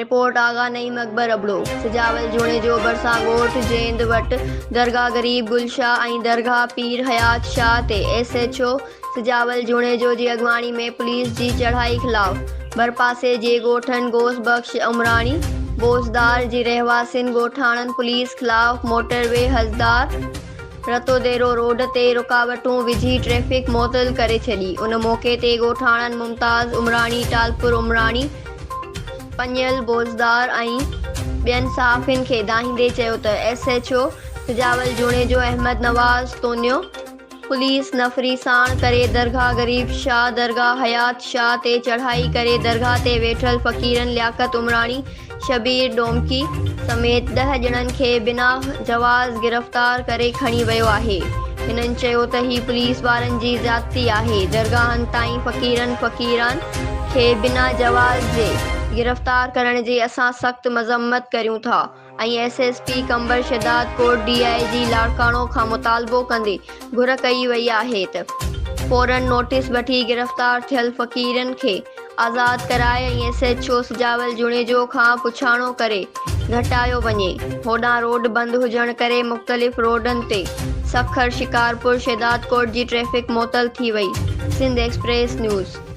Report आगा नईम अकबर अबड़ो सिजावल जूणे जो बरसा ॻोठ जेंद वट दरगाह गरीब गुलशाह ऐं दरगाह पीर हयात शाह ते SHO सिजावल जूणे जो जी अॻवानी में पुलिस जी चढ़ाई ख़िलाफ़ भरपासे जे ॻोठनि गोस बख़्श उमराणी बोसदार जी रहवासियुनि ॻोठाणनि पुलिस ख़िलाफ़ मोटरवे हज़दार रतोदेरो रोड ते रुकावटूं विझी ट्रैफ़िक मुअतल करे छॾी। उन मौक़े ते ॻोठाणनि मुमताज़ उमराणी टालपुर उमराणी पनियल बोसदार ऐं ॿियनि सहाफ़ियुनि खे दाहींदे चयो त SHO सिजावल जूणे जो अहमद नवाज़ तोनियो पुलिस नफ़री साण करे दरगाह गरीब शाह दरगाह हयात शाह ते चढ़ाई करे दरगाह ते वेठल फ़क़ीरनि लियाकत उमराणी शबीर डोमकी समेत 10 ॼणनि खे बिना जवाज़ गिरफ़्तार करे खणी वियो आहे। हिननि चयो त ही पुलिस वारनि जी ज़्यादती आहे। दरगाहनि ताईं फ़क़ीरान खे बिना जवाज़ जे गिरफ़्तार करण जी असां सख़्त मज़म्मत करियूं था ऐं SSP कंबर शदात कोट DIG लाड़काणो खां मुतालबो कंदे घुर कई वई आहे त फ़ौरन नोटिस वठी गिरफ़्तार थियल फ़क़ीरनि खे आज़ाद कराए ऐं SHO सिजावल जूणे जो खां पुछाणो करे घटायो वञे। होॾां रोड बंदि हुजण करे मुख़्तलिफ़ रोडनि ते सखर शिकारपुर शदात कोट जी ट्रैफ़िक मुअतल थी वई। Sindh express news.